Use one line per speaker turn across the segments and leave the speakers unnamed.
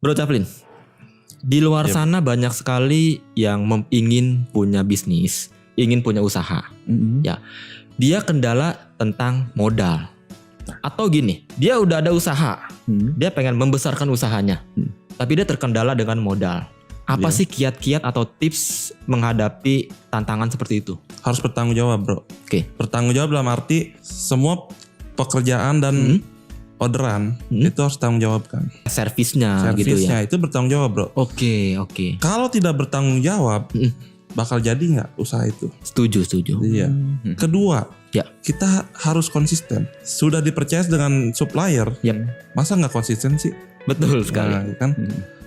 Bro Chaplin, di luar sana banyak sekali yang ingin punya bisnis, ingin punya usaha. Ya, dia kendala tentang modal. Atau gini, dia udah ada usaha, dia pengen membesarkan usahanya, tapi dia terkendala dengan modal. Apa sih kiat-kiat atau tips menghadapi tantangan seperti itu?
Harus bertanggung jawab, bro.
Oke.
Bertanggung jawab dalam arti semua pekerjaan dan orderan itu harus tanggung jawabkan.
Servisnya gitu ya.
Itu bertanggung jawab, bro.
Oke.
Kalau tidak bertanggung jawab, bakal jadi nggak usaha itu?
Setuju.
Iya. Kedua,
Ya.
kita harus konsisten. Sudah dipercaya dengan supplier, masa nggak konsisten sih?
Betul sekali.
Nah, kan?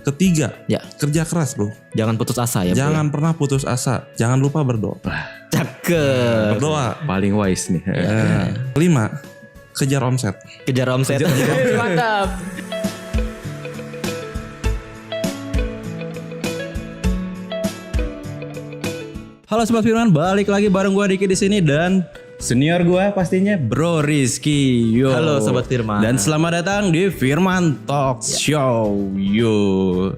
Ketiga,
Ya.
kerja keras, bro.
Jangan putus asa ya.
Jangan pernah putus asa. Jangan lupa berdoa.
Cakep.
Berdoa.
Paling wise nih.
Kelima, kejar omset.
Kejar omset. Mantap.
Halo Sobat Firman, balik lagi bareng gue Diki di sini dan senior gue pastinya Bro Rizky. Yo.
Halo Sobat Firman.
Dan selamat datang di Firman Talk Show. Yo.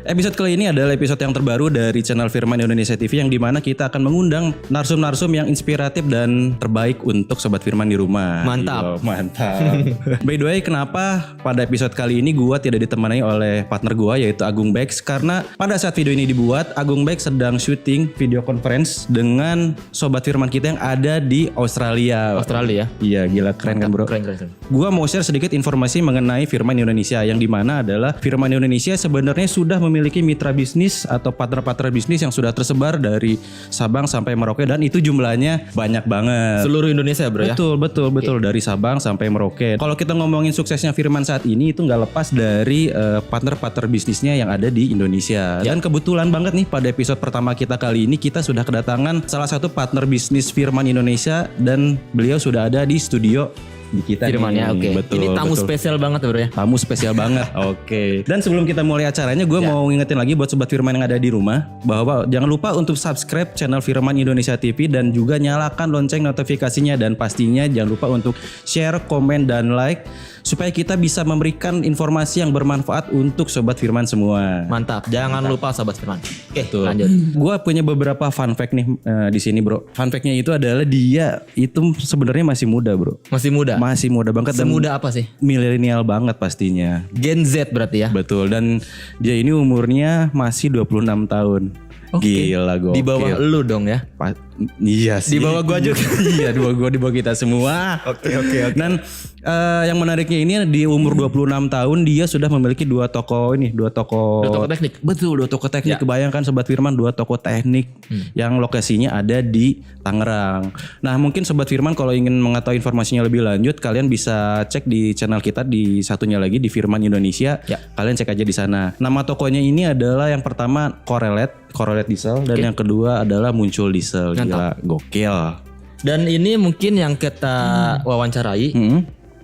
Episode kali ini adalah episode yang terbaru dari channel Firman Indonesia TV yang dimana kita akan mengundang narsum-narsum yang inspiratif dan terbaik untuk Sobat Firman di rumah.
Mantap.
Yo, mantap. By the way, kenapa pada episode kali ini gue tidak ditemani oleh partner gue yaitu Agung Bex? Karena pada saat video ini dibuat, Agung Bex sedang syuting video conference dengan Sobat Firman kita yang ada di Australia.
Australia.
Iya, gila keren kan bro.
Keren.
Gua mau share sedikit informasi mengenai Firman Indonesia yang dimana adalah Firman Indonesia sebenarnya sudah memiliki mitra bisnis atau partner-partner bisnis yang sudah tersebar dari Sabang sampai Merauke dan itu jumlahnya banyak banget.
Seluruh Indonesia bro ya.
Betul dari Sabang sampai Merauke. Kalau kita ngomongin suksesnya Firman saat ini itu nggak lepas dari partner-partner bisnisnya yang ada di Indonesia. Dan kebetulan banget nih pada episode pertama kita kali ini kita sudah kedatangan salah satu partner bisnis Firman Indonesia dan beliau sudah ada di studio di kita
Firman ya, oke.
Betul,
ini tamu
betul.
spesial banget bro ya.
Tamu spesial banget. Oke. Dan sebelum kita mulai acaranya, gue mau ngingetin lagi buat Sobat Firman yang ada di rumah bahwa jangan lupa untuk subscribe channel Firman Indonesia TV dan juga nyalakan lonceng notifikasinya dan pastinya jangan lupa untuk share, komen dan like supaya kita bisa memberikan informasi yang bermanfaat untuk Sobat Firman semua.
Mantap. Jangan lupa Sobat Firman. Oke,
Betul.
lanjut.
Gue punya beberapa fun fact nih di sini bro. Fun fact-nya itu adalah dia itu sebenarnya masih muda bro.
Masih muda.
Masih muda banget dan
Semuda apa sih?
milenial banget pastinya.
Gen Z berarti ya.
Betul, dan dia ini umurnya masih 26 tahun.
Oke.
Gila gokil.
Di bawah lu dong ya.
Iya sih.
Di bawah gua juga.
Iya, di bawah kita semua.
Oke.
Dan yang menariknya ini di umur 26 tahun dia sudah memiliki dua toko
teknik.
Betul, dua toko teknik. Kebayangkan Sobat Firman, dua toko teknik yang lokasinya ada di Tangerang. Nah, mungkin Sobat Firman kalau ingin mengetahui informasinya lebih lanjut, kalian bisa cek di channel kita di satunya lagi di Firman Indonesia.
Ya.
Kalian cek aja di sana. Nama tokonya ini adalah yang pertama Corelate Diesel dan yang kedua adalah Muncul Diesel. Gila, gokil.
Dan ini mungkin yang kita wawancarai.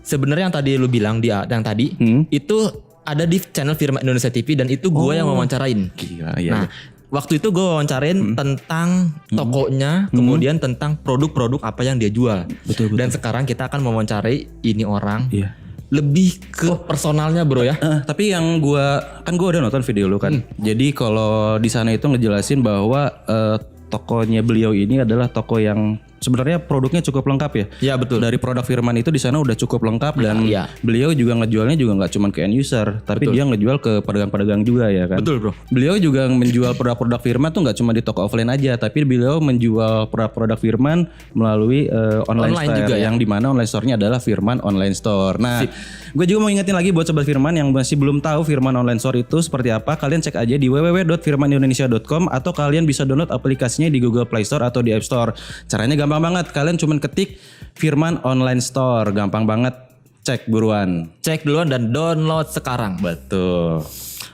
Sebenarnya yang tadi lu bilang yang tadi itu ada di channel Firman Indonesia TV dan itu gue yang wawancarain.
Gila, ya.
Nah, waktu itu gue wawancarain tentang tokonya, kemudian tentang produk-produk apa yang dia jual.
Betul.
Dan sekarang kita akan mewawancarai ini orang.
Iya.
Lebih ke personalnya bro ya.
Tapi yang gue udah nonton video lu kan. Jadi kalau di sana itu ngejelasin bahwa tokonya beliau ini adalah toko yang sebenarnya produknya cukup lengkap ya.
Iya betul.
Dari produk Firman itu di sana udah cukup lengkap dan beliau juga ngejualnya juga nggak cuma ke end user, tapi dia ngejual ke pedagang-pedagang juga ya kan.
Betul bro.
Beliau juga menjual produk-produk Firman tuh nggak cuma di toko offline aja, tapi beliau menjual produk-produk Firman melalui online store
juga
yang dimana online store-nya adalah Firman Online Store. Nah, gue juga mau ingetin lagi buat Sobat Firman yang masih belum tahu Firman Online Store itu seperti apa, kalian cek aja di www.firmanindonesia.com atau kalian bisa download aplikasinya di Google Play Store atau di App Store. Caranya gampang banget, kalian cuman ketik Firman Online Store, gampang banget, cek buruan.
Cek duluan dan download sekarang.
Betul.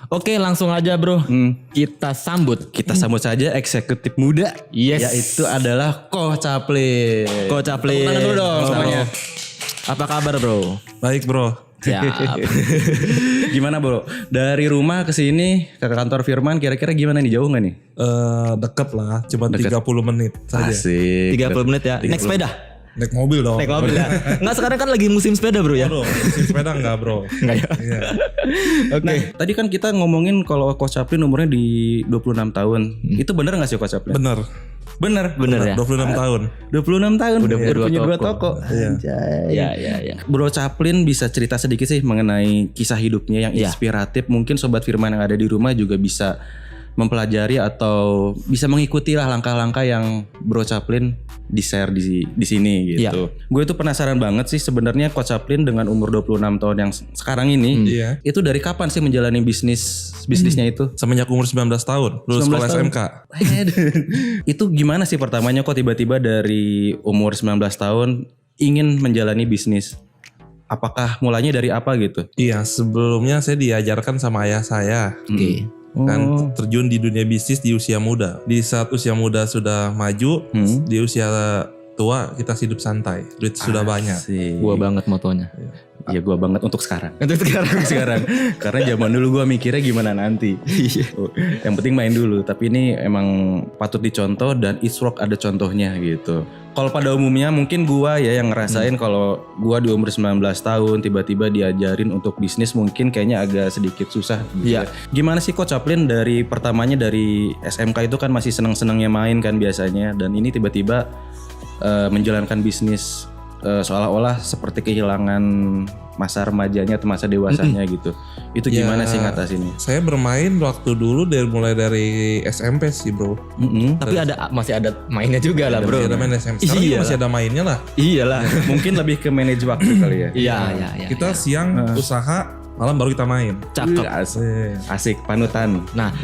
Oke, langsung aja bro. Kita sambut
saja eksekutif muda.
Yes.
Yaitu adalah Ko Chaplin.
Ko Chaplin.
Tangan dulu dong semuanya.
Apa kabar bro?
Baik, bro.
Siap.
Gimana bro? Dari rumah ke sini ke kantor Firman kira-kira gimana nih, jauh nggak nih?
Deket lah, cuma 30 menit saja.
Asik.
30 menit ya. Naik sepeda?
Naik mobil dong.
Naik mobil ya. Enggak, sekarang kan lagi musim sepeda bro ya.
Aduh, musim sepeda enggak bro.
Enggak ya.
Iya.
Oke.
Nah, tadi kan kita ngomongin kalau Coach Chaplin umurnya di 26 tahun. Itu benar gak sih Coach Chaplin?
Bener.
Bener
Bener ya.
26 tahun.
26 tahun
Udah
punya
dua
dua toko. Anjay.
Ya.
Bro Chaplin bisa cerita sedikit sih mengenai kisah hidupnya yang inspiratif. Mungkin Sobat Firman yang ada di rumah juga bisa mempelajari atau bisa mengikuti lah langkah-langkah yang Bro Chaplin di-share di sini gitu. Gue tuh penasaran banget sih sebenarnya Coach Chaplin dengan umur 26 tahun yang sekarang ini, itu dari kapan sih menjalani bisnisnya itu?
Semenjak umur 19 tahun, lulus
19
sekolah
tahun.
SMK.
Itu gimana sih pertamanya kok tiba-tiba dari umur 19 tahun ingin menjalani bisnis? Apakah mulanya dari apa gitu?
Iya, sebelumnya saya diajarkan sama ayah saya.
Oke.
Kan terjun di dunia bisnis di usia muda. Di saat usia muda sudah maju, di usia tua kita hidup santai. Duit sudah banyak.
Gua banget motonya.
Iya gua banget untuk sekarang.
Untuk sekarang.
Karena zaman dulu gua mikirnya gimana nanti. Yang penting main dulu. Tapi ini emang patut dicontoh dan It's Rock ada contohnya gitu. Kalau pada umumnya mungkin gua ya yang ngerasain kalau gua di umur 19 tahun tiba-tiba diajarin untuk bisnis mungkin kayaknya agak sedikit susah gitu.
Iya.
Gimana sih Coach Chaplin dari pertamanya dari SMK itu kan masih seneng-senengnya main kan biasanya, dan ini tiba-tiba menjalankan bisnis seolah-olah seperti kehilangan masa remajanya atau masa dewasanya gitu. Itu gimana sih ngatasinnya?
Saya bermain waktu dulu mulai dari SMP sih bro.
Tapi masih ada mainnya juga lah bro.
Masih ada main SMP. Sekarang juga masih ada mainnya lah.
Iyalah.
Mungkin lebih ke manage waktu kali ya.
Iya.
Kita siang usaha, malam baru kita main.
Cakep.
Asik panutan.
Nah,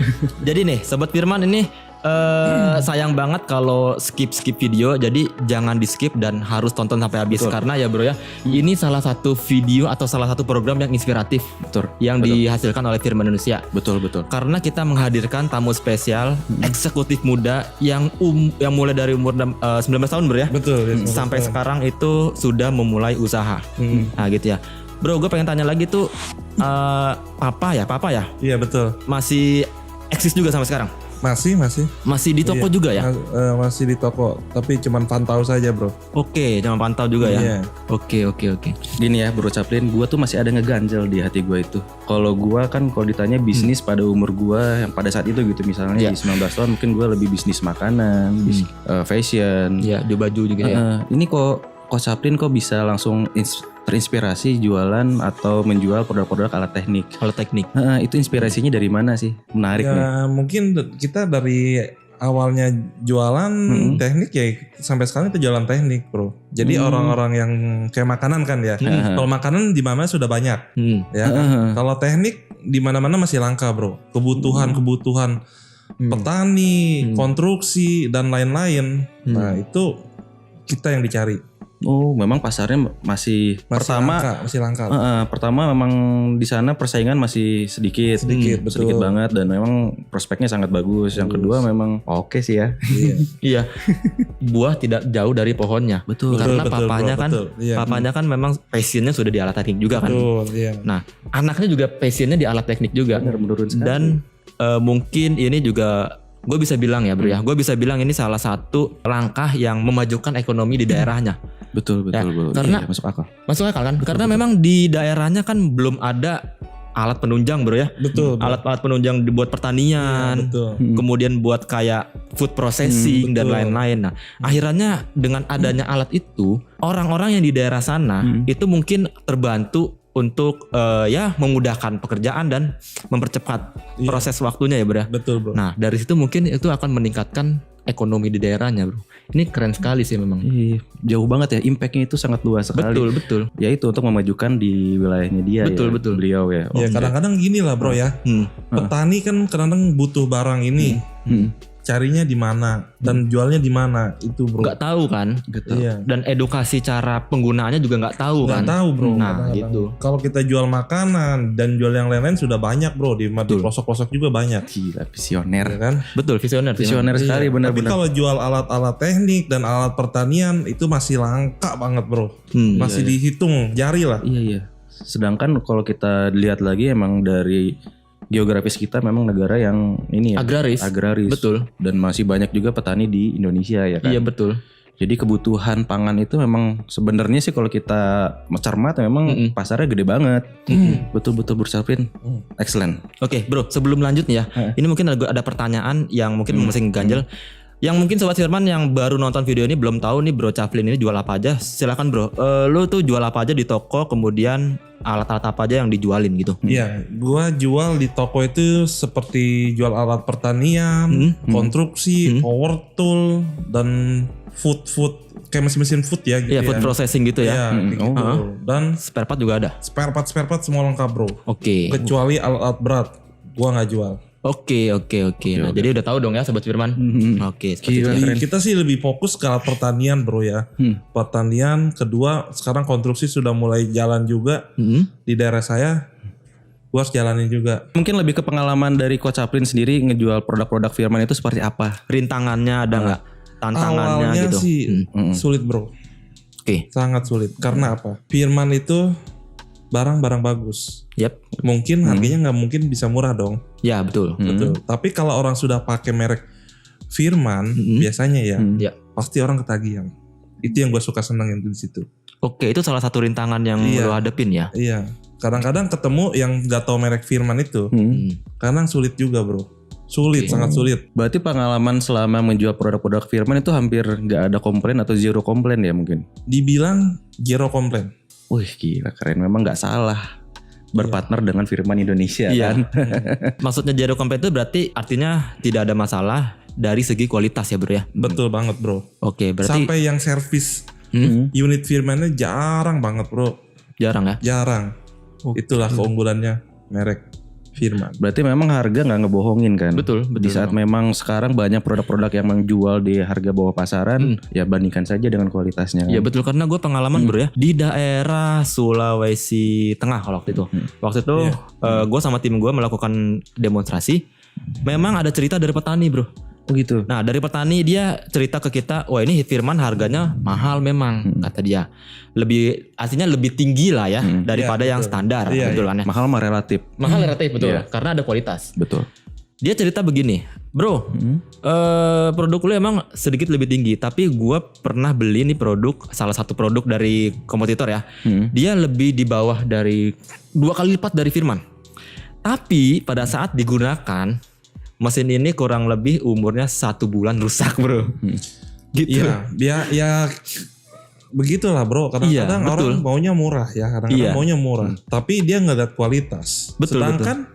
jadi nih Sobat Firman ini sayang banget kalau skip video, jadi jangan di skip dan harus tonton sampai habis. Karena ya bro ya, ini salah satu video atau salah satu program yang inspiratif yang dihasilkan oleh Firman Indonesia.
Betul.
Karena kita menghadirkan tamu spesial eksekutif muda yang mulai dari umur 19 tahun bro ya.
Betul.
Sampai sekarang itu sudah memulai usaha. Nah gitu ya. Bro, gue pengen tanya lagi tuh, papa ya?
Iya betul.
Masih eksis juga sampai sekarang? Masih di toko juga ya?
Masih di toko, tapi cuman pantau saja bro.
Oke, cuma pantau juga ya?
Iya.
Oke.
Gini ya Bro Chaplin, gue tuh masih ada ngeganjel di hati gue itu. Kalau gue kan kalau ditanya bisnis pada umur gue yang pada saat itu gitu, misalnya di 19 tahun mungkin gue lebih bisnis makanan, fashion.
Ya, di baju juga ya.
Ini kok Coach Chaplin kok bisa langsung terinspirasi jualan atau menjual produk-produk alat teknik. Itu inspirasinya dari mana sih? Menarik nih.
Ya mungkin kita dari awalnya jualan teknik ya sampai sekarang itu jualan teknik bro. Jadi orang-orang yang kayak makanan kan ya. Kalau makanan di mana sudah banyak, ya. Kalau teknik di mana-mana masih langka bro. Kebutuhan petani, konstruksi dan lain-lain. Nah itu kita yang dicari.
Oh, memang pasarnya masih
langka.
Pertama memang di sana persaingan masih sedikit banget, dan memang prospeknya sangat bagus. Yang kedua memang oke sih ya.
Iya. Buah tidak jauh dari pohonnya.
Betul.
Karena papanya kan memang passionnya sudah di alat teknik juga kan.
Iya.
Nah, anaknya juga passionnya di alat teknik juga.
Benar, menurut sekali.
Dan mungkin ini juga gue bisa bilang ya bro ya, gue bisa bilang ini salah satu langkah yang memajukan ekonomi di daerahnya.
Betul.
Karena
masuk akal
kan. Karena memang di daerahnya kan belum ada alat penunjang bro ya.
Betul.
Alat-alat penunjang dibuat pertanian, kemudian buat kayak food processing dan lain-lain. Nah, akhirnya dengan adanya alat itu, orang-orang yang di daerah sana itu mungkin terbantu untuk memudahkan pekerjaan dan mempercepat proses waktunya ya bro.
Betul bro.
Nah dari situ mungkin itu akan meningkatkan ekonomi di daerahnya bro. Ini keren sekali sih memang.
Jauh banget ya, impactnya itu sangat luas sekali.
Betul.
Ya itu untuk memajukan di wilayahnya dia.
Betul.
Beliau ya.
Ya kadang-kadang gini lah bro ya. Petani kan kadang-kadang butuh barang ini. Carinya di mana dan jualnya di mana itu bro.
Nggak tahu kan.
Iya.
Dan edukasi cara penggunaannya juga nggak tahu kan.
Nggak tahu bro.
Nah gitu.
Kalau kita jual makanan dan jual yang lain-lain sudah banyak bro, di pelosok-pelosok juga banyak.
Gila, visioner
Ya kan?
Betul, visioner
sekali, benar-benar.
Tapi kalau jual alat-alat teknik dan alat pertanian itu masih langka banget bro. Masih dihitung jari lah.
Iya. Sedangkan kalau kita lihat lagi emang dari geografis kita memang negara yang ini ya,
agraris.
Betul. Dan masih banyak juga petani di Indonesia ya kan.
Iya betul.
Jadi kebutuhan pangan itu memang sebenarnya sih kalau kita cermat memang pasarnya gede banget. Betul-betul Bro Syafrin. Excellent.
Oke, Bro, sebelum lanjut nih ya. Ini mungkin ada pertanyaan yang mungkin masih ganjel. Yang mungkin Sobat Firman yang baru nonton video ini belum tahu nih Bro Syafrin ini jual apa aja. Silakan Bro. Lu tuh jual apa aja di toko, kemudian alat-alat apa aja yang dijualin gitu.
Iya, gua jual di toko itu seperti jual alat pertanian, konstruksi, power tool, dan food kayak mesin food ya gitu.
Iya, food processing gitu ya.
Iya, gitu. Dan
Spare part juga ada.
spare part semua lengkap bro.
Oke.
Kecuali alat berat, gua nggak jual.
Oke. Nah, jadi udah tahu dong ya Sobat Firman. Oke, seperti itu.
Jadi kita sih lebih fokus ke alat pertanian bro ya. Pertanian, kedua sekarang konstruksi sudah mulai jalan juga di daerah saya. Gua harus jalanin juga.
Mungkin lebih ke pengalaman dari Coach Syafrin sendiri ngejual produk-produk Firman itu seperti apa?
Rintangannya ada nggak? Tantangannya
Awalnya
gitu.
sih sulit bro.
Oke.
Sangat sulit. Karena apa? Firman itu barang-barang bagus.
Yap.
Mungkin harganya nggak mungkin bisa murah dong.
Ya, betul.
Betul. Tapi kalau orang sudah pakai merek Firman, biasanya ya,
Ya.
pasti orang ketagihan. Itu yang gue suka senengin di situ.
Oke, itu salah satu rintangan yang lo hadepin ya.
Iya. Kadang-kadang ketemu yang nggak tahu merek Firman itu, kadang sulit juga bro. Sulit, sangat sulit.
Berarti pengalaman selama menjual produk-produk Firman itu hampir nggak ada komplain atau zero komplain ya mungkin?
Dibilang zero komplain.
Wih gila keren, memang nggak salah berpartner dengan Firman Indonesia kan.
Maksudnya zero complaint itu berarti artinya tidak ada masalah dari segi kualitas ya bro ya.
Betul banget bro.
Oke, berarti
Sampai yang servis unit Firmannya jarang banget bro.
jarang ya.
Jarang. Itulah keunggulannya merek Firman.
Berarti memang harga nggak ngebohongin kan?
Betul.
Di saat memang sekarang banyak produk-produk yang menjual di harga bawah pasaran, ya bandingkan saja dengan kualitasnya.
Ya betul, karena gue pengalaman bro ya di daerah Sulawesi Tengah kalau waktu itu. Waktu itu gue sama tim gue melakukan demonstrasi. Memang ada cerita dari petani bro.
Oh gitu.
Nah dari petani dia cerita ke kita, wah ini Firman harganya mahal memang kata dia. Artinya lebih tinggi lah ya daripada yang standar kebetulannya.
Mahal mah relatif.
Mahal relatif betul, karena ada kualitas.
Betul.
Dia cerita begini, bro, produk lu emang sedikit lebih tinggi, tapi gue pernah beli nih salah satu produk dari kompetitor ya, dia lebih di bawah dari 2 kali lipat dari Firman. Tapi pada saat digunakan, mesin ini kurang lebih umurnya 1 bulan rusak bro. Gitu.
Iya, ya begitulah bro. Kadang-kadang orang maunya murah ya, kadang-kadang maunya murah. Tapi dia nggak lihat kualitas. Sedangkan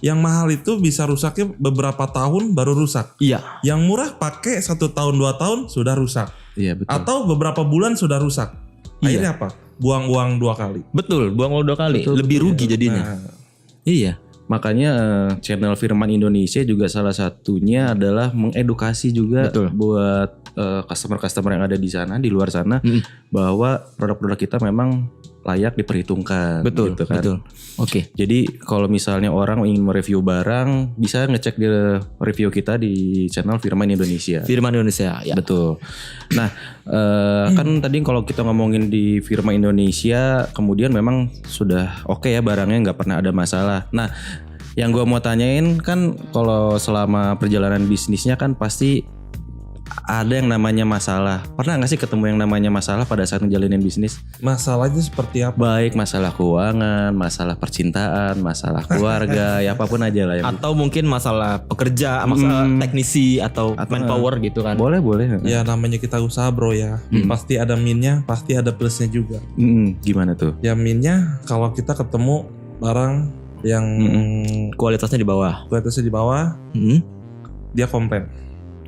yang mahal itu bisa rusaknya beberapa tahun baru rusak.
Iya.
Yang murah pakai 1 tahun 2 tahun sudah rusak.
Iya betul.
Atau beberapa bulan sudah rusak. Akhirnya apa? Buang uang 2 kali.
Betul, buang uang 2 kali. Lebih rugi jadinya. Iya.
Makanya channel Firman Indonesia juga salah satunya adalah mengedukasi juga buat customer-customer yang ada di sana, di luar sana, bahwa produk-produk kita memang layak diperhitungkan.
Betul,
gitu kan.
betul. Oke.
Jadi kalau misalnya orang ingin mereview barang, bisa ngecek di review kita di channel Firman Indonesia.
Firman Indonesia, ya.
Betul. Nah, kan tadi kalau kita ngomongin di Firman Indonesia, kemudian memang sudah oke ya barangnya, nggak pernah ada masalah. Nah, yang gue mau tanyain kan kalau selama perjalanan bisnisnya kan pasti ada yang namanya masalah. Pernah gak sih ketemu yang namanya masalah pada saat ngejalanin bisnis?
Masalahnya seperti apa?
Baik masalah keuangan, masalah percintaan, masalah keluarga, ya apapun aja lah.
Atau mungkin masalah pekerja, masalah teknisi atau manpower gitu kan.
Boleh.
Ya namanya kita usaha bro ya. Pasti ada minnya, pasti ada plusnya juga.
Gimana tuh?
Ya minnya kalau kita ketemu barang yang
kualitasnya di bawah.
Kualitasnya di bawah, dia komplain.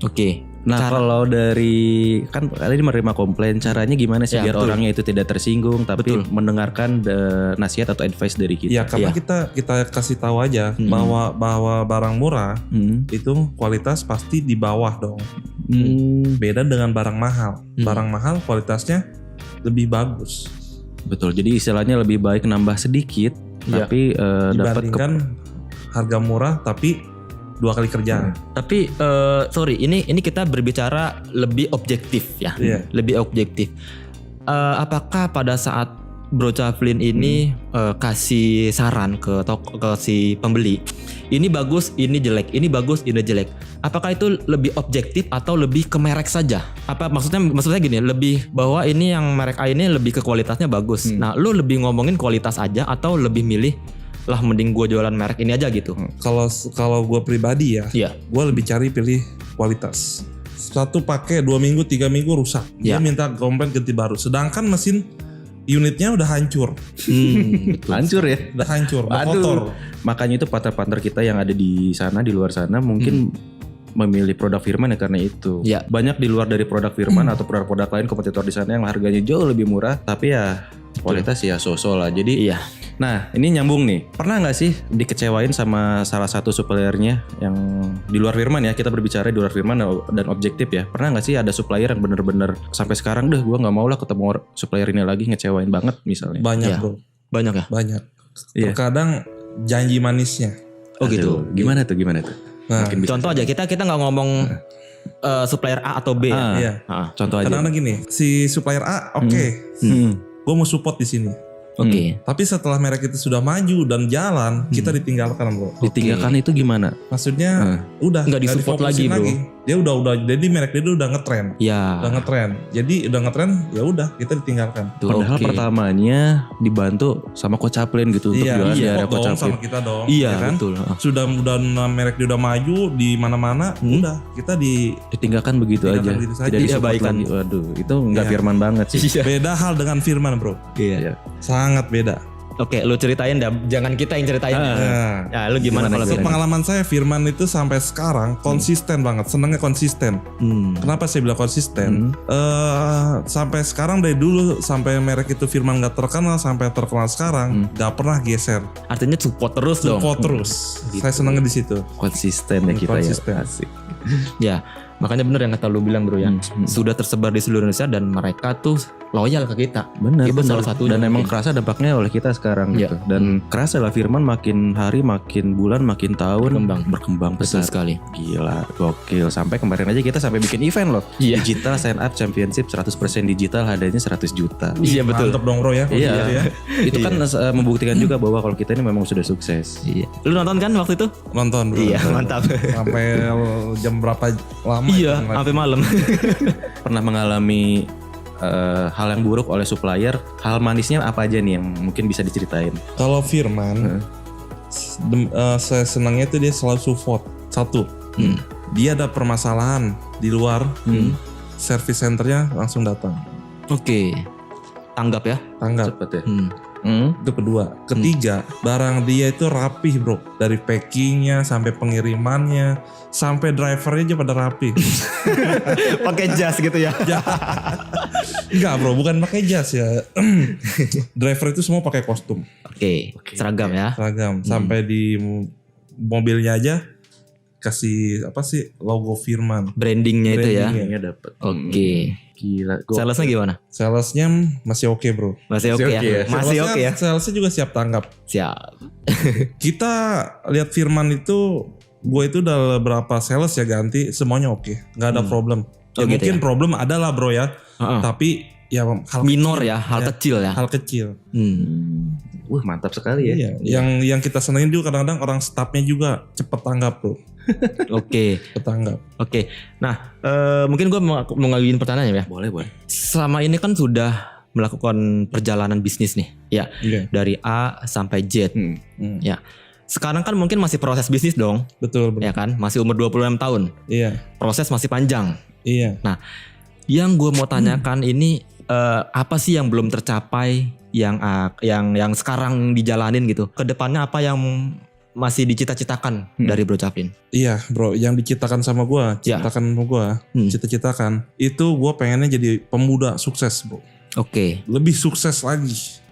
Oke.
Nah kalau dari kan tadi menerima komplain, caranya gimana sih biar orangnya itu tidak tersinggung tapi mendengarkan nasihat atau advice dari kita?
Ya karena kita kasih tahu aja bahwa barang murah itu kualitas pasti di bawah dong. Beda dengan barang mahal. Barang mahal kualitasnya lebih bagus.
Betul. Jadi istilahnya lebih baik nambah sedikit tapi dapat
dibandingkan harga murah tapi 2 kali kerjaan.
Tapi sorry, ini kita berbicara lebih objektif ya, lebih objektif. Apakah pada saat Bro Chaplin ini kasih saran ke si pembeli, ini bagus, ini jelek, ini bagus, ini jelek. Apakah itu lebih objektif atau lebih ke merek saja? Apa maksudnya gini, lebih bahwa ini yang merek A ini lebih ke kualitasnya bagus. Nah, lu lebih ngomongin kualitas aja atau lebih milih lah mending gue jualan merek ini aja gitu?
Kalau gue pribadi ya, gue lebih pilih kualitas. Satu pakai 2 minggu 3 minggu rusak, dia minta komplain ganti baru. Sedangkan mesin unitnya udah hancur.
Hancur ya?
Udah hancur, udah kotor.
Makanya itu partner-partner kita yang ada di sana, di luar sana mungkin memilih produk Firman ya karena itu. Banyak di luar dari produk Firman atau produk-produk lain kompetitor di sana yang harganya jauh lebih murah, tapi ya kualitas ya so-so lah. Jadi nah ini nyambung nih. Pernah gak sih dikecewain sama salah satu suppliernya yang di luar Firman ya? Kita berbicara di luar Firman dan objektif ya. Pernah gak sih ada supplier yang bener-bener sampai sekarang gue gak mau lah ketemu supplier ini lagi, ngecewain banget misalnya?
Banyak bro.
Banyak ya?
Banyak. Terkadang janji manisnya.
Oh gitu.
Gimana tuh?
Nah,
contoh aja, kita nggak ngomong supplier A atau B.
Contoh aja.
Karena gini, si supplier A gue mau support di sini. Tapi setelah merek itu sudah maju dan jalan, kita ditinggalkan bro.
Ditinggalkan itu gimana?
Maksudnya udah
nggak disupport lagi bro.
Dia udah jadi merek dia udah ngetren. Udah ngetren. Jadi udah ngetren, ya udah kita ditinggalkan.
Padahal pertamanya dibantu sama Coach Chaplin gitu untuk jualan di area Coach Chaplin.
Sama kita dong.
Iya
ya kan?
Betul.
Sudah merek dia udah maju di mana-mana, udah kita
ditinggalkan begitu aja.
Gitu saja.
Tidak disupport lagi. Waduh, itu nggak Firman banget sih.
Beda hal dengan Firman bro.
Iya.
Sangat beda.
Oke, lu ceritain dah, jangan kita yang ceritain. Ya, lu gimana kalau
pengalaman saya Firman itu sampai sekarang konsisten banget, senengnya konsisten. Kenapa saya bilang konsisten? Sampai sekarang dari dulu sampai merek itu Firman nggak terkenal sampai terkenal sekarang, nggak pernah geser.
Artinya support terus dong.
Support terus. Gitu. Saya senengnya di situ.
Konsisten ya kita ya. Asik.
Ya, makanya bener yang kata lu bilang bro ya. Sudah tersebar di seluruh Indonesia dan mereka tuh loyal ke kita.
Benar.
Itu salah satu.
Dan emang kerasa dampaknya oleh kita sekarang gitu. Dan kerasa lah Firman makin hari, makin bulan, makin tahun berkembang
besar.
Betul
sekali.
Gila, gokil. Sampai kemarin aja kita sampai bikin event loh. Digital Sign Up Championship 100% digital, hadiahnya 100 juta.
Iya betul. Mantap dong bro ya.
Iya. Itu kan membuktikan juga bahwa kalau kita ini memang sudah sukses.
Iya. Lu nonton kan waktu itu?
Nonton bro.
Iya, mantap.
Sampai jam berapa lama?
Iya, sampai malam.
Pernah mengalami hal yang buruk oleh supplier, hal manisnya apa aja nih yang mungkin bisa diceritain?
Kalau Firman, saya senangnya itu dia selalu support. Satu, dia ada permasalahan di luar, service centernya langsung datang.
Oke, tanggap ya?
Tanggap.
Cepet ya?
Itu kedua. Ketiga, barang dia itu rapih bro. Dari packingnya sampai pengirimannya, sampai drivernya aja pada rapih.
Pakai jas gitu ya?
Enggak bro, bukan pakai jas ya. Driver itu semua pakai kostum.
Oke. Seragam ya?
Seragam. Sampai di mobilnya aja kasih apa sih logo Firman.
Brandingnya itu ya?
Brandingnya dapet.
Oke.
Gila.
Salesnya gimana?
Salesnya masih oke bro.
Masih oke ya? Masih oke ya?
Salesnya juga siap tanggap.
Siap.
Kita lihat Firman itu, gue itu udah berapa sales ya ganti, semuanya oke. Gak ada problem. Ya
gitu
mungkin
ya?
problem adalah bro ya. Tapi ya hal
minor
kecil,
ya, hal kecil ya.
Hal kecil.
Wah mantap sekali ya.
Iya. Yang kita senengin juga kadang-kadang orang staffnya juga cepet tanggap bro.
Oke.
Ketanggap.
Oke. Nah, mungkin gue mau ngajuin pertanyaan ya.
Boleh.
Selama ini kan sudah melakukan perjalanan bisnis nih, ya. Dari A sampai Z. Ya. Sekarang kan mungkin masih proses bisnis dong.
Betul.
Ya kan? Masih umur 26 tahun.
Iya.
Proses masih panjang.
Iya.
Nah, yang gue mau tanyakan ini apa sih yang belum tercapai yang sekarang dijalanin gitu? Kedepannya apa yang masih dicita-citakan dari Bro Chaplin?
Iya bro, yang diciptakan sama gue, cita-citakan itu gue pengennya jadi pemuda sukses bro.
Oke.
Lebih sukses lagi.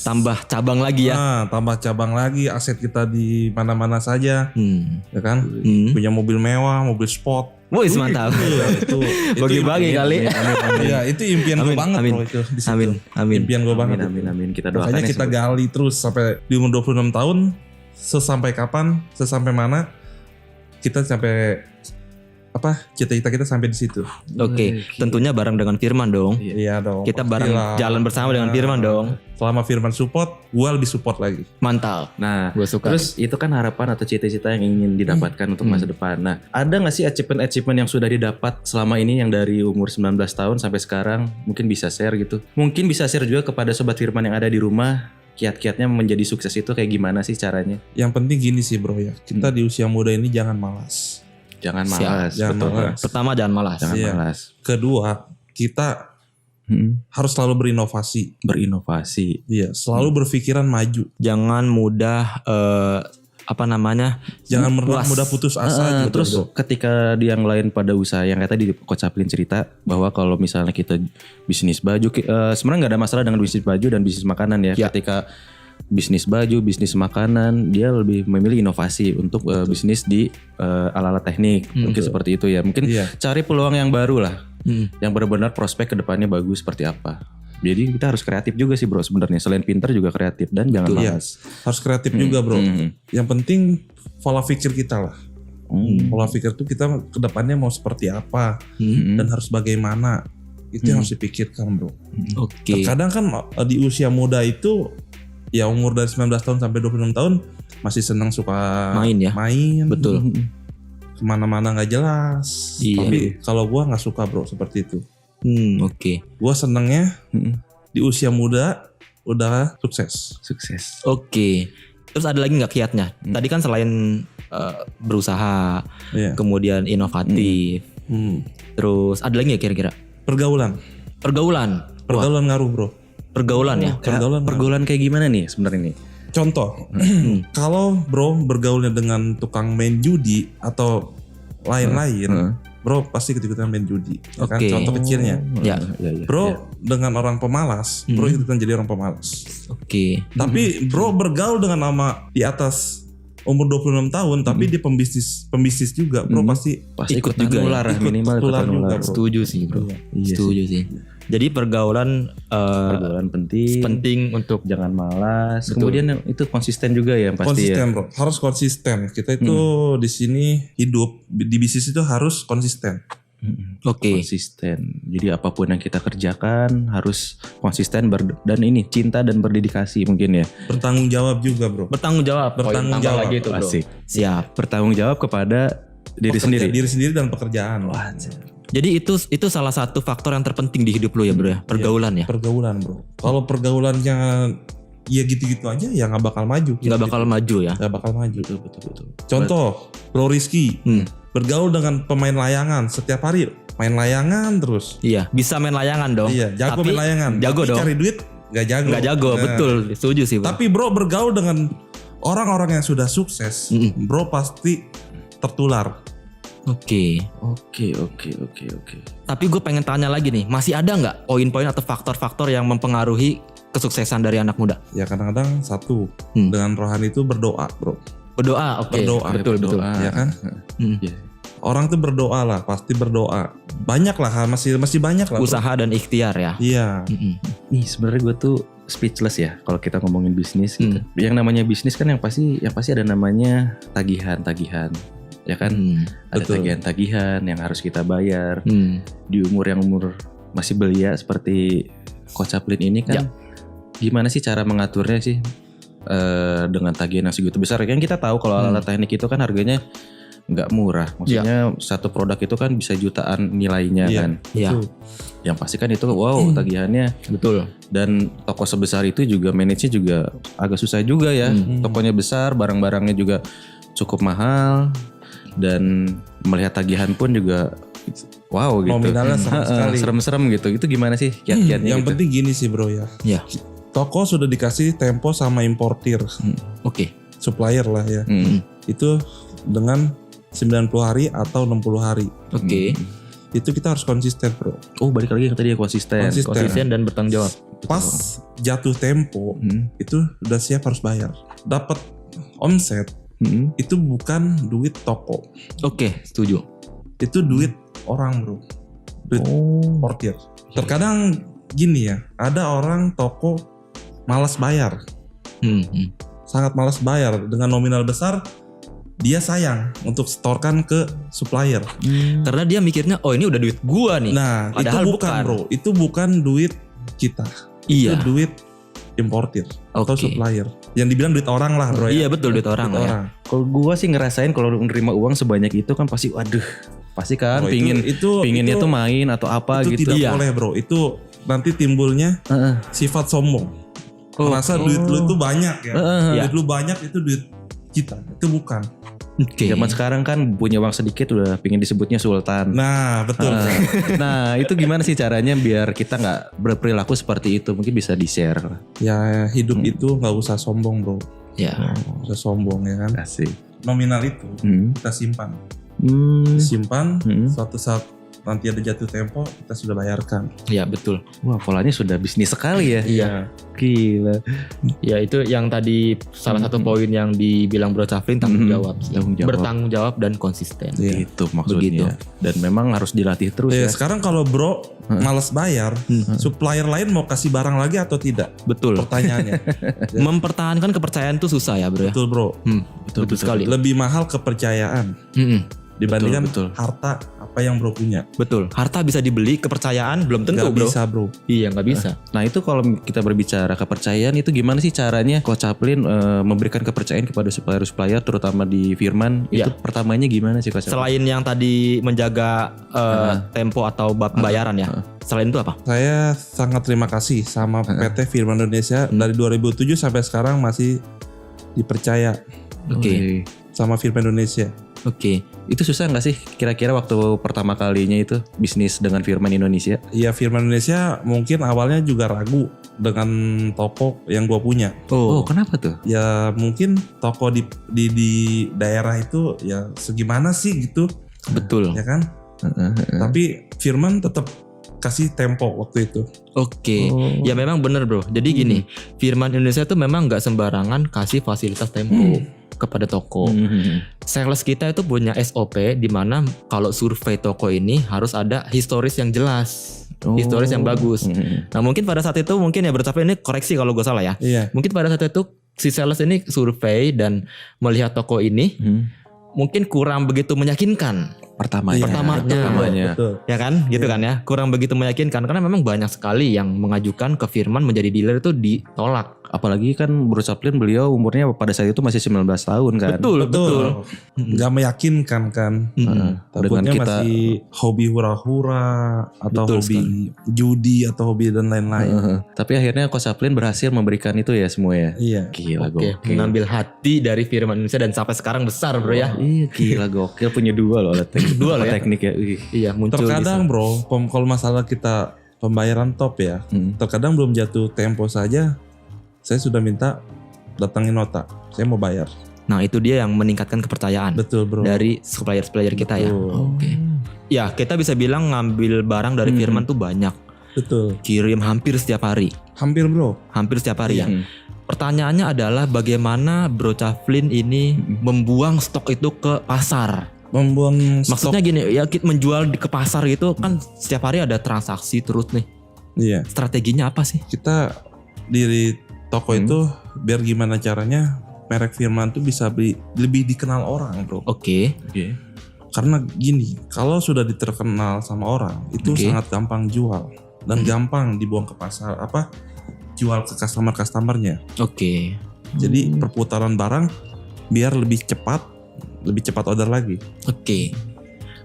Tambah cabang lagi ya?
Tambah cabang lagi, aset kita di mana-mana saja, ya kan? Punya mobil mewah, mobil sport.
Wih mantap.
Itu
bagi-bagi kali.
Iya itu impian gue banget bro itu.
Amin.
Impian gue banget.
Amin. Kita doakan.
Makanya kita gali terus sampai di umur 26 tahun. Sesampai kapan, sesampai mana kita sampai cita-cita kita sampai di situ.
Oke, tentunya bareng dengan Firman dong.
Iya dong.
Kita bareng jalan bersama dengan Firman dong.
Selama Firman support, gue lebih support lagi.
Mantap.
Nah,
Gua suka.
terus itu kan harapan atau cita-cita yang ingin didapatkan untuk masa depan. Nah, ada nggak sih achievement yang sudah didapat selama ini yang dari umur 19 tahun sampai sekarang? Mungkin bisa share gitu. Mungkin bisa share juga kepada Sobat Firman yang ada di rumah. Kiat-kiatnya menjadi sukses itu kayak gimana sih caranya?
Yang penting gini sih bro ya. Kita di usia muda ini jangan malas.
Jangan
Siap.
malas.
Jangan
betul.
malas.
Pertama jangan malas.
Jangan
Iya.
malas.
Kedua, kita harus selalu berinovasi.
Berinovasi.
Iya, selalu berpikiran maju.
Jangan mudah
Jangan
puas.
mudah putus asa gitu.
Terus
bro.
ketika di yang lain pada usaha yang kayak tadi Coach Chaplin cerita bahwa kalau misalnya kita bisnis baju, sebenarnya nggak ada masalah dengan bisnis baju dan bisnis makanan ya.
Ya.
Ketika bisnis baju, bisnis makanan, dia lebih memilih inovasi untuk bisnis di ala-ala teknik. Mungkin seperti itu ya. Mungkin
Iya.
cari peluang yang baru lah,
Hmm.
yang benar-benar prospek kedepannya bagus seperti apa. Jadi kita harus kreatif juga sih bro sebenarnya. Selain pintar juga kreatif dan jangan
Iya,
malas.
harus kreatif juga bro. Yang penting pola pikir kita lah. Pola pikir tuh kita kedepannya mau seperti apa dan harus bagaimana. Itu yang harus dipikirkan bro.
Oke.
Terkadang kan di usia muda itu ya umur dari 19 tahun sampai 26 tahun masih senang suka
Main ya?
Main.
Betul.
Kemana-mana nggak jelas.
Iya.
Tapi kalau gua nggak suka bro seperti itu.
Oke.
Gua senengnya di usia muda udah sukses.
Sukses.
Oke. Terus ada lagi nggak kiatnya? Tadi kan selain berusaha,
Iya.
kemudian inovatif, terus ada lagi nggak kira-kira?
Pergaulan.
Pergaulan.
Pergaulan ngaruh bro.
Pergaulan ya.
Pergaulan kayak gimana nih sebenarnya nih?
Contoh, kalau bro bergaulnya dengan tukang main judi atau lain-lain, bro pasti ikut-ikutan main judi. Ya kan?
Oke.
Contoh kecilnya.
Ya.
Bro dengan orang pemalas, bro ikutan jadi orang pemalas.
Oke.
Tapi bro bergaul dengan nama di atas umur 26 tahun, tapi dia pembisnis juga, bro pasti
Ikut
ikutan
juga ya?
nular, minimal
tular
ikutan
juga,
nular.
bro.
Setuju sih bro.
Iya
Setuju sih. Jadi pergaulan
Pergaulan penting.
penting untuk
Jangan malas. Kemudian itu konsisten juga ya pasti
konsisten
ya.
bro, harus konsisten. Kita itu di sini hidup di bisnis itu harus konsisten.
oke.
Konsisten. Jadi apapun yang kita kerjakan harus konsisten dan ini cinta dan berdedikasi mungkin ya.
Bertanggung jawab juga bro.
Bertanggung jawab.
Bertanggung
Poin tambah
jawab.
lagi itu bro.
Asik.
Siap.
Bertanggung jawab kepada diri sendiri.
Diri sendiri dan pekerjaan.
Jadi itu salah satu faktor yang terpenting di hidup lo ya bro ya. Pergaulan ya.
Pergaulan bro. Kalau pergaulannya ya gitu-gitu aja ya nggak bakal maju.
Nggak bakal maju ya.
Nggak bakal maju.
Betul.
Contoh, Bro Rizky bergaul dengan pemain layangan setiap hari main layangan terus.
Iya. Bisa main layangan dong.
Iya, jago
Tapi
main layangan.
Jago
Tapi
dong.
cari duit nggak jago.
Nggak jago.
Nah,
Betul. Setuju sih bro.
Tapi bro bergaul dengan orang-orang yang sudah sukses, bro pasti tertular.
Oke. Tapi gue pengen tanya lagi nih, masih ada nggak poin-poin atau faktor-faktor yang mempengaruhi kesuksesan dari anak muda?
Ya kadang-kadang satu dengan rohani itu berdoa, bro.
Berdoa, oke.
Berdoa,
Betul.
ya kan?
Iya.
Orang tuh berdoa lah, pasti berdoa. Banyak lah, masih banyak lah. bro.
Usaha dan ikhtiar ya.
Iya.
Nih sebenarnya gue tuh speechless ya kalau kita ngomongin bisnis gitu. Yang namanya bisnis kan yang pasti ada namanya tagihan. Ya kan? Ada
betul.
tagihan yang harus kita bayar. Di umur masih belia seperti Coach Chaplin ini kan gimana sih cara mengaturnya sih dengan tagihan yang segitu besar? Kan kita tahu kalau alat teknik itu kan harganya nggak murah. Maksudnya satu produk itu kan bisa jutaan nilainya kan.
Iya.
Yang pasti kan itu tagihannya.
Betul.
Dan toko sebesar itu juga manage-nya juga agak susah juga ya. Tokonya besar, barang-barangnya juga cukup mahal. Dan melihat tagihan pun juga wow gitu.
Nominalnya serem sekali.
Serem-serem gitu. Itu gimana sih kiat-kiatnya
Yang
gitu?
penting gini sih bro ya.
Iya.
Toko sudah dikasih tempo sama importir,
Oke.
supplier lah ya. Itu dengan 90 hari atau 60 hari.
Oke.
Itu kita harus konsisten bro.
Oh balik lagi yang tadi ya konsisten.
Konsisten dan bertanggung jawab.
Pas jatuh tempo itu udah siap harus bayar. Dapat omset itu bukan duit toko.
Oke, setuju.
Itu duit orang bro. Duit portir. Terkadang gini ya, ada orang toko malas bayar. Sangat malas bayar dengan nominal besar. dia sayang untuk setorkan ke supplier.
Karena dia mikirnya oh ini udah duit gua nih.
Nah,
padahal
itu bukan bro, itu bukan duit kita.
Iya.
Itu duit importir atau supplier. Yang dibilang duit orang lah bro ya.
Iya betul duit orang lah ya.
Kalau gua sih ngerasain kalau menerima uang sebanyak itu kan pasti waduh. Pasti kan
bro,
pinginnya tuh main atau apa
itu
gitu.
Itu tidak boleh bro, itu nanti timbulnya sifat sombong. Merasa duit lu itu banyak ya. Duit lu banyak itu duit kita, itu bukan.
Zaman sekarang kan punya uang sedikit udah pingin disebutnya sultan.
Nah betul.
Nah itu gimana sih caranya biar kita gak berperilaku seperti itu? Mungkin bisa di-share.
Ya hidup itu gak usah sombong bro.
Ya.
Gak usah sombong ya kan.
Asik.
Nominal itu kita simpan. Simpan suatu saat nanti ada jatuh tempo kita sudah bayarkan.
Iya betul.
Wah polanya sudah bisnis sekali ya.
Iya.
Gila.
Ya itu yang tadi salah satu poin yang dibilang Bro Chaflin tanggung jawab sih. Bertanggung jawab dan konsisten.
Itu maksudnya. Dan memang harus dilatih terus ya.
Sekarang kalau bro malas bayar, supplier lain mau kasih barang lagi atau tidak?
Betul.
Pertanyaannya.
Mempertahankan kepercayaan itu susah ya bro ya.
Betul bro.
Betul sekali.
Lebih mahal kepercayaan dibandingkan harta apa yang bro punya.
Betul. Harta bisa dibeli, kepercayaan belum tentu
gak
bro.
Bisa bro.
Iya gak bisa.
Nah itu kalau kita berbicara kepercayaan itu gimana sih caranya Coach Chaplin memberikan kepercayaan kepada supplier terutama di Firman itu pertamanya gimana sih Coach Chaplin?
Selain yang tadi menjaga tempo atau pembayaran ya. Selain itu apa?
Saya sangat terima kasih sama PT Firman Indonesia dari 2007 sampai sekarang masih dipercaya.
Oke.
Sama Firman Indonesia.
Oke.
Itu susah gak sih kira-kira waktu pertama kalinya itu bisnis dengan Firman Indonesia?
Iya Firman Indonesia mungkin awalnya juga ragu dengan toko yang gue punya.
Oh kenapa tuh?
Ya mungkin toko di daerah itu ya segimana sih gitu.
Betul.
Ya kan? Tapi Firman tetap kasih tempo waktu itu.
Oke. Ya memang bener bro. Jadi gini, Firman Indonesia tuh memang gak sembarangan kasih fasilitas tempo kepada toko. Sales kita itu punya SOP di mana kalau survei toko ini harus ada historis yang jelas. Historis yang bagus. Nah mungkin pada saat itu mungkin ya bertapa ini koreksi kalau gue salah ya.
Iya.
Mungkin pada saat itu si sales ini survei dan melihat toko ini mungkin kurang begitu meyakinkan. Pertamanya.
Betul.
Ya kan gitu kan ya. Kurang begitu meyakinkan karena memang banyak sekali yang mengajukan ke Firman menjadi dealer itu ditolak.
Apalagi kan Bro Chaplin beliau umurnya pada saat itu masih 19 tahun kan.
Betul.
Gak meyakinkan kan. Takutnya kita masih hobi hura-hura atau hobi judi atau hobi dan lain-lain.
Tapi akhirnya Coach Chaplin berhasil memberikan itu ya semua ya.
Iya.
Gila gokil.
Mengambil hati dari Firman Indonesia dan sampai sekarang besar bro ya.
Iya gila gokil punya dua loh teknik ya.
Iya muncul.
Terkadang bro kalau masalah kita pembayaran top ya. Terkadang belum jatuh tempo saja. Saya sudah minta datangin nota, saya mau bayar.
Nah itu dia yang meningkatkan kepercayaan.
Betul bro.
Dari supplier kita ya. Oke. Ya kita bisa bilang ngambil barang dari Firman tuh banyak.
Betul.
Kirim hampir setiap hari.
Hampir bro.
Hampir setiap hari ya. Pertanyaannya adalah bagaimana Bro Chaplin ini membuang stok itu ke pasar.
Membuang stok.
Maksudnya gini ya menjual ke pasar gitu kan setiap hari ada transaksi terus nih.
Iya.
Strateginya apa sih?
Kita di toko itu biar gimana caranya merek Firman tuh bisa lebih dikenal orang bro.
Oke.
Karena gini, kalau sudah diterkenal sama orang itu sangat gampang jual dan gampang dibuang ke pasar jual ke customernya.
Oke.
Jadi perputaran barang biar lebih cepat order lagi.
Oke.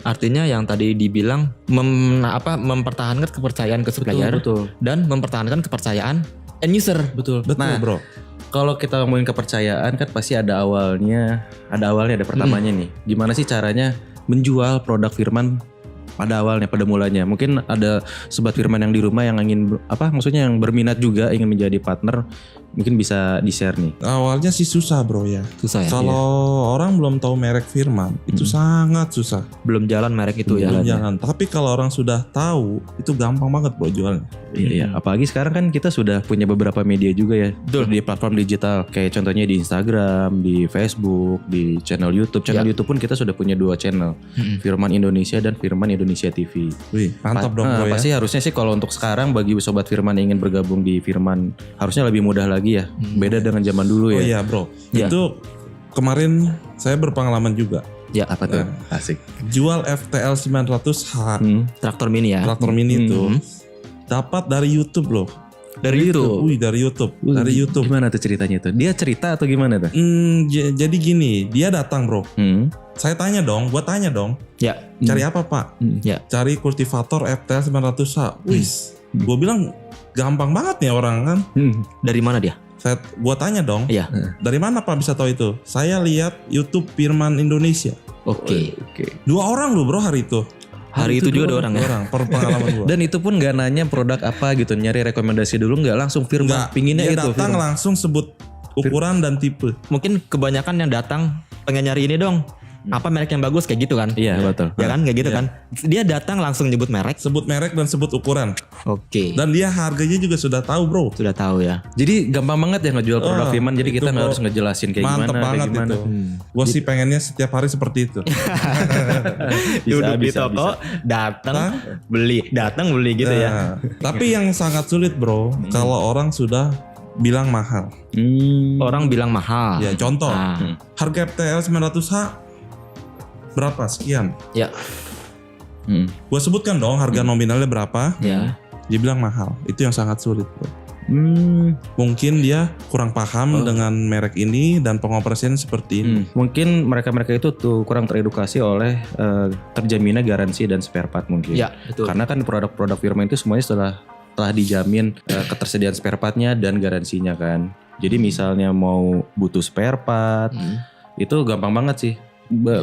Artinya yang tadi dibilang mempertahankan kepercayaan ke supplier dan mempertahankan kepercayaan end user.
Betul bro.
Kalau kita ngomongin kepercayaan kan pasti ada awalnya ada pertamanya nih. Gimana sih caranya menjual produk Firman pada mulanya? Mungkin ada sobat Firman yang di rumah yang ingin maksudnya yang berminat juga ingin menjadi partner, mungkin bisa di-share nih.
Awalnya sih susah bro ya.
Susah ya.
Kalau orang belum tahu merek Firman itu sangat susah.
Belum jalan merek itu ya.
Belum jalan. Tapi kalau orang sudah tahu itu gampang banget bro jualnya.
Iya, apalagi sekarang kan kita sudah punya beberapa media juga ya. Di platform digital kayak contohnya di Instagram, di Facebook, di channel YouTube. YouTube pun kita sudah punya 2 channel. Firman Indonesia dan Firman Indonesia TV.
Wih, mantap dong bro ya.
Pasti harusnya sih kalau untuk sekarang bagi sobat Firman yang ingin bergabung di Firman harusnya lebih mudah lagi ya. Beda dengan zaman dulu ya.
Oh iya bro. Itu kemarin saya berpengalaman juga.
Ya,
Apa tuh? Asik.
Jual FTL 900H
traktor mini ya.
traktor mini itu dapat dari YouTube loh.
Dari YouTube.
Wih, dari YouTube.
Gimana tuh ceritanya tuh? Dia cerita atau gimana tuh?
Jadi gini, dia datang bro. Saya tanya dong, gua tanya dong.
Ya.
Cari apa pak?
Ya.
Cari kultivator FTL 900H. Wis, gua bilang gampang banget nih orang kan.
Dari mana dia?
Gua tanya dong.
Iya.
Dari mana pak bisa tahu itu? Saya lihat YouTube Firman Indonesia.
Oke.
2 orang loh bro hari itu.
Hari itu juga 2 orang ya.
Orang per pengalaman gua.
Dan itu pun gak nanya produk apa gitu, nyari rekomendasi dulu, gak langsung Firman
Nggak,
pinginnya
dia
itu.
datang langsung sebut ukuran dan tipe.
Mungkin kebanyakan yang datang pengen nyari ini dong. Apa merek yang bagus kayak gitu kan?
Iya betul.
Ya kan kayak gitu kan. Dia datang langsung nyebut merek.
Sebut merek dan sebut ukuran.
Oke.
Dan dia harganya juga sudah tahu bro.
Sudah tahu ya.
Jadi gampang banget ya ngejual produk Firman, jadi
itu
kita nggak
bro.
harus ngejelasin kayak
Mantep
gimana,
banget
kayak gimana.
itu. Gue sih pengennya setiap hari seperti itu.
Duduk di toko, datang beli gitu ya.
Nah, tapi yang sangat sulit bro, kalau orang sudah bilang mahal.
Orang bilang mahal.
Ya contoh,
Nah.
harga FTL 900H berapa sekian?
Ya.
Gue sebutkan dong harga nominalnya berapa.
Ya.
Dia bilang mahal. Itu yang sangat sulit bro. Mungkin dia kurang paham dengan merek ini dan pengoperasian seperti ini.
Mungkin mereka-mereka itu tuh kurang teredukasi oleh terjaminnya garansi dan spare part mungkin.
Ya, betul.
Karena kan produk-produk Firman itu semuanya telah dijamin ketersediaan spare partnya dan garansinya kan. Jadi misalnya mau butuh spare part itu gampang banget sih.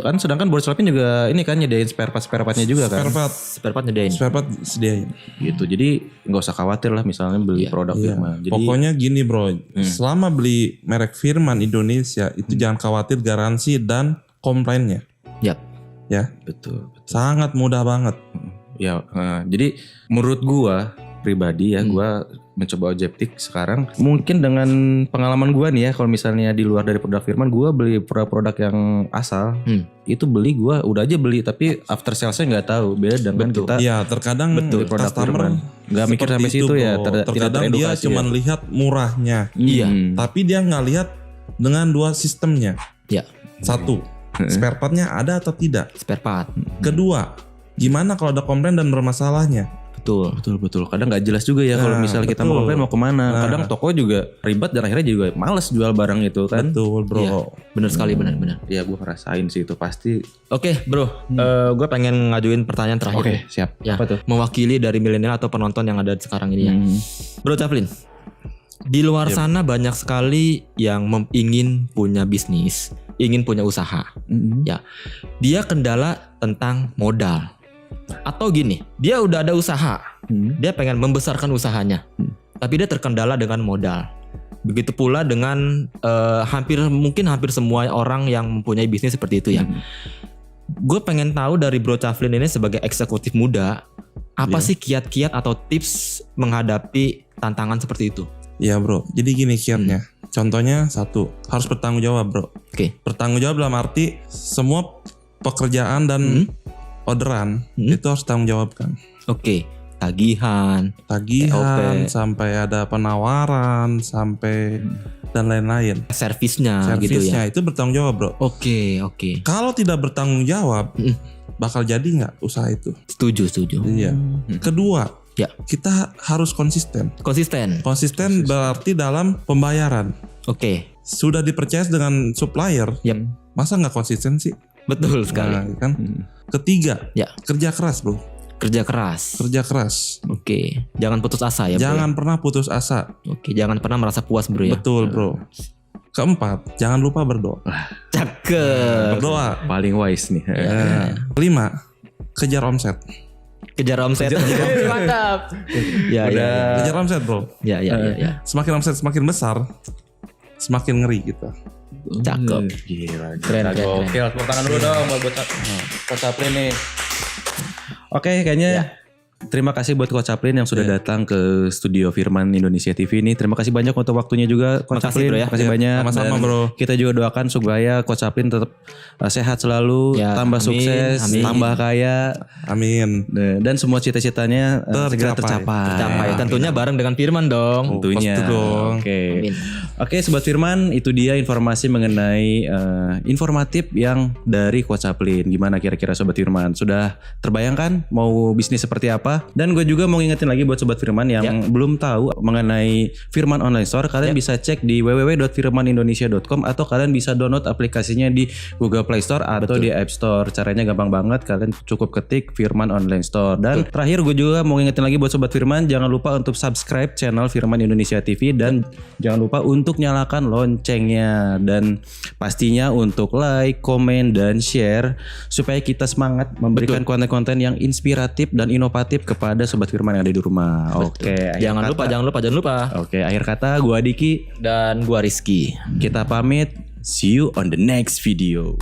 Kan sedangkan Borslapin juga ini kan nyediain spare partnya juga kan.
Spare part nyediain.
Spare part sediain.
Gitu. Jadi nggak usah khawatir lah misalnya beli produk Firman. Jadi
Pokoknya gini bro, selama beli merek Firman Indonesia itu jangan khawatir garansi dan komplainnya.
Yap.
Ya,
betul.
sangat mudah banget.
Ya, jadi menurut gua pribadi ya, gua mencoba objektif sekarang. Mungkin dengan pengalaman gua nih ya, kalau misalnya di luar dari produk Firman, gua beli produk-produk yang asal, itu beli gua udah aja beli, tapi after salesnya nggak tahu. Beda dengan kita.
Iya, terkadang
produk
customer
nggak mikir sampai
seperti
situ
itu,
ya.
bro.
Tidak
Terkadang dia
teredukasi
cuma
ya.
lihat murahnya,
Iya.
tapi dia nggak lihat dengan 2 sistemnya.
Ya.
1, spare partnya ada atau tidak.
Spare part.
Kedua, gimana kalau ada komplain dan bermasalahnya.
Betul. Kadang nggak jelas juga ya kalau misalnya kita mau komplain mau kemana. Kadang toko juga ribet dan akhirnya juga males jual barang itu kan.
Betul bro.
Iya. Bener sekali, benar.
Ya gue ngerasain sih itu pasti.
Oke bro, gue pengen ngajuin pertanyaan terakhir.
Oke, siap.
Ya,
Apa tuh?
mewakili dari milenial atau penonton yang ada sekarang ini ya. Bro Chaplin, di luar sana banyak sekali yang ingin punya bisnis, ingin punya usaha. Ya, dia kendala tentang modal. Atau gini, dia udah ada usaha, dia pengen membesarkan usahanya, tapi dia terkendala dengan modal. Begitu pula dengan hampir semua orang yang mempunyai bisnis seperti itu ya. Gue pengen tahu dari Bro Chaplin ini sebagai eksekutif muda, apa sih kiat-kiat atau tips menghadapi tantangan seperti itu?
Iya bro, jadi gini kiatnya. Contohnya 1, harus bertanggung jawab bro.
Oke.
Bertanggung jawab dalam arti semua pekerjaan dan orderan itu harus tanggung jawabkan.
Oke. Tagihan,
Tagihan, sampai ada penawaran, sampai dan lain-lain.
servisnya gitu
Servisnya
ya.
itu bertanggung jawab bro.
Oke.
Kalau tidak bertanggung jawab, bakal jadi nggak usaha itu?
Setuju.
Iya. Kedua,
Ya.
kita harus konsisten.
Konsisten.
Konsisten berarti dalam pembayaran.
Oke.
Sudah dipercaya dengan supplier,
Yap.
masa nggak konsisten sih?
Betul sekali.
Nah, kan? Ketiga,
Ya.
kerja keras bro.
Kerja keras.
Kerja keras.
Oke. Jangan putus asa ya, bro.
Jangan pernah putus asa.
Oke, jangan pernah merasa puas, bro ya.
Betul bro. Keempat, jangan lupa berdoa.
Cakep.
Berdoa.
Paling wise nih.
Kelima, kejar omset.
Kejar omset. Mantap. Ya.
Kejar omset bro.
Ya.
Semakin omset semakin besar, semakin ngeri gitu.
Cakep.
Gila.
Keren.
Gokil. Tepuk tangan dulu dong buat Coach Chaplin nih. Oke, kayaknya terima kasih buat Coach Chaplin yang sudah datang ke studio Firman Indonesia TV ini. Terima kasih banyak untuk waktunya juga Coach
Makasih,
Chaplin.
bro, ya.
Terima kasih banyak.
Sama-sama,
Dan
bro.
Kita juga doakan supaya Coach Chaplin tetap sehat selalu,
Ya,
tambah
amin,
sukses,
amin.
tambah kaya,
Amin.
dan semua cita-citanya segera tercapai.
Capai. Tentunya bareng dengan Firman dong.
Tentunya.
Pasti dong.
Oke.
Amin.
Oke, Sobat Firman, itu dia informasi mengenai informatif yang dari Coach Chaplin. Gimana kira-kira Sobat Firman? Sudah terbayangkan mau bisnis seperti apa? Dan gue juga mau ngingetin lagi buat Sobat Firman yang belum tahu mengenai Firman Online Store, kalian bisa cek di www.firmanindonesia.com atau kalian bisa download aplikasinya di Google Play Store atau di App Store. Caranya gampang banget, kalian cukup ketik Firman Online Store. Dan terakhir gue juga mau ngingetin lagi buat Sobat Firman, jangan lupa untuk subscribe channel Firman Indonesia TV dan jangan lupa untuk nyalakan loncengnya, dan pastinya untuk like, komen, dan share supaya kita semangat memberikan konten-konten yang inspiratif dan inovatif kepada Sobat Firman yang ada di rumah. Oke,
jangan lupa.
Oke, akhir kata gua Diki
dan gua Rizky.
Kita pamit. See you on the next video.